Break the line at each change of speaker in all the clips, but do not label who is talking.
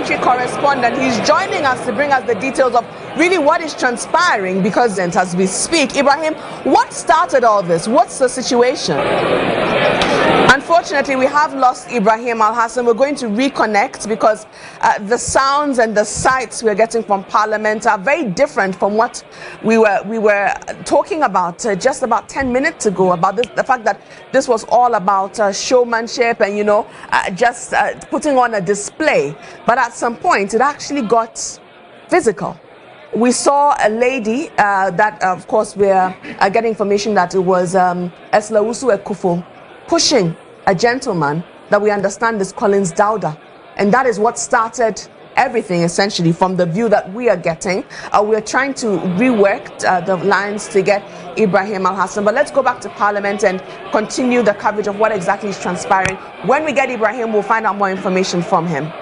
parliamentary correspondent. He's joining us to bring us the details of really what is transpiring because as we speak. Ibrahim, what started all this? What's the situation? Unfortunately, we have lost Ibrahim Al-Hassan. We're going to reconnect because the sounds and the sights we're getting from Parliament are very different from what we were talking about just about 10 minutes ago, about the fact that this was all about showmanship and, just putting on a display. But at some point, it actually got physical. We saw a lady that, of course, we're getting information that it was Eslawusu Ekufo pushing a gentleman that we understand is Collins Dauda. And that is what started everything, essentially, from the view that we are getting. We're trying to rework the lines to get Ibrahim Al-Hassan. But let's go back to Parliament and continue the coverage of what exactly is transpiring. When we get Ibrahim, we'll find out more information from him.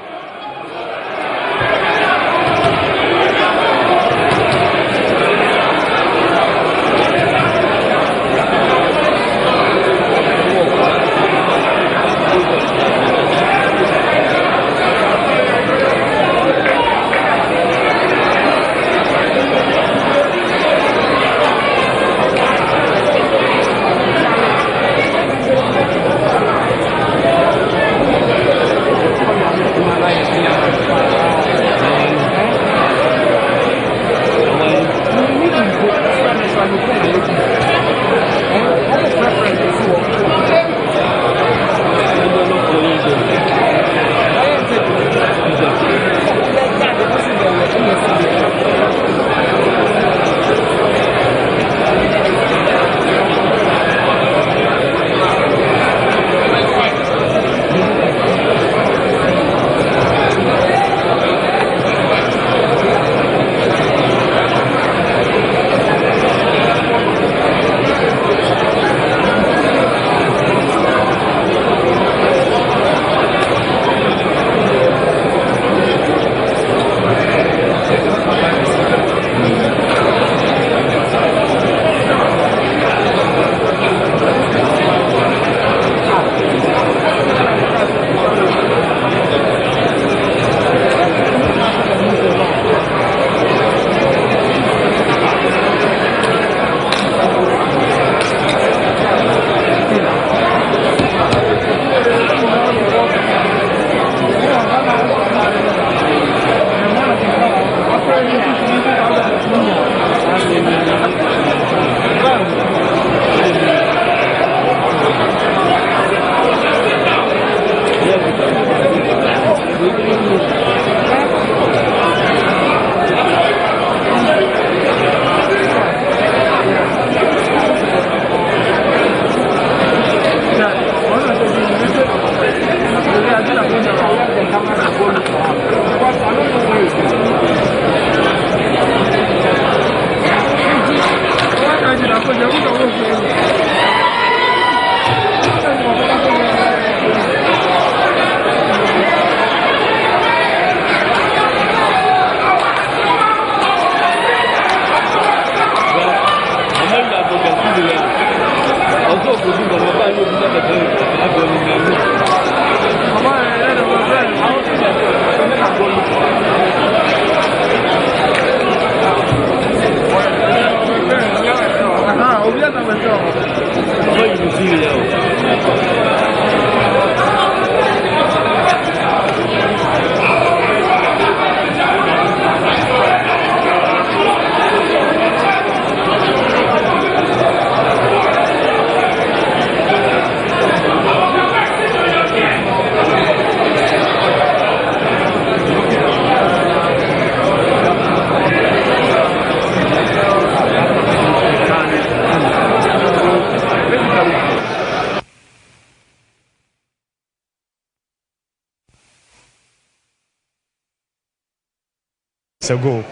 Ago.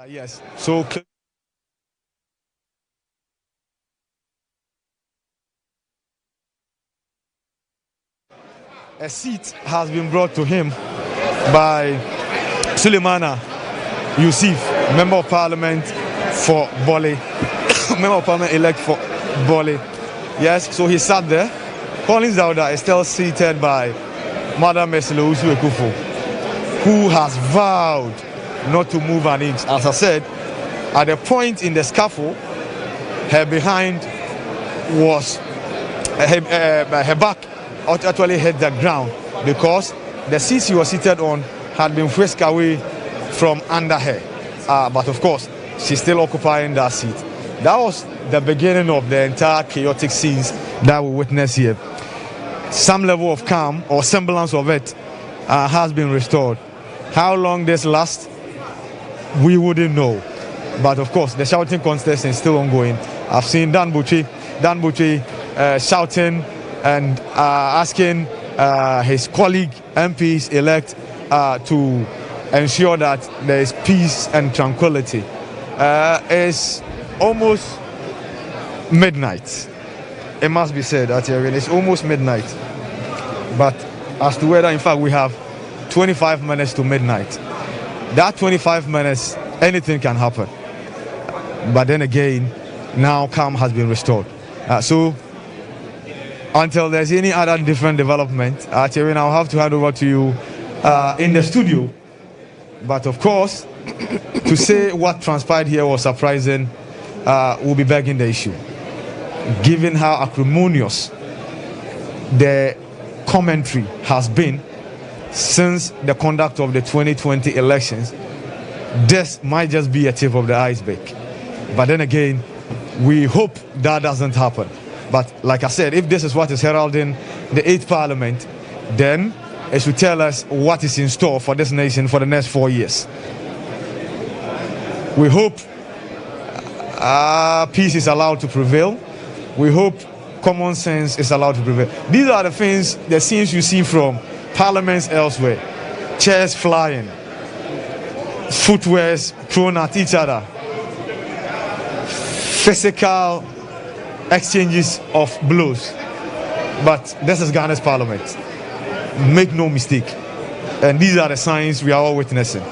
Yes, so a seat has been brought to him by Suleimana Yusuf, Member of Parliament for Bole, Member of Parliament elect for Bole. Yes, so he sat there. Collins Dauda is still seated by Madam Eslawusu Ekufo. who has vowed not to move an inch. As I said, at a point in the scaffold, her behind was, her back actually hit the ground because the seat she was seated on had been whisked away from under her. But of course, she's still occupying that seat. That was the beginning of the entire chaotic scenes that we witnessed here. Some level of calm or semblance of it has been restored. How long this lasts, we wouldn't know. But of course, the shouting contest is still ongoing. I've seen Dan Butchie shouting and asking his colleague MPs elect to ensure that there is peace and tranquility. It's almost midnight. It must be said that it's almost midnight. But as to whether, in fact, we have 25 minutes to midnight, that 25 minutes, anything can happen. But then again, now calm has been restored. So until there's any other different development, Thierry, I'll have to hand over to you in the studio. But of course, to say what transpired here was surprising, we'll be begging the issue. Given how acrimonious the commentary has been since the conduct of the 2020 elections, this might just be a tip of the iceberg. But then again, we hope that doesn't happen. But like I said, if this is what is heralding the 8th Parliament, then it should tell us what is in store for this nation for the next 4 years. We hope peace is allowed to prevail. We hope common sense is allowed to prevail. These are the things, the scenes you see from parliaments elsewhere. Chairs flying, footwears thrown at each other, physical exchanges of blows. But this is Ghana's parliament. Make no mistake. And these are the signs we are all witnessing.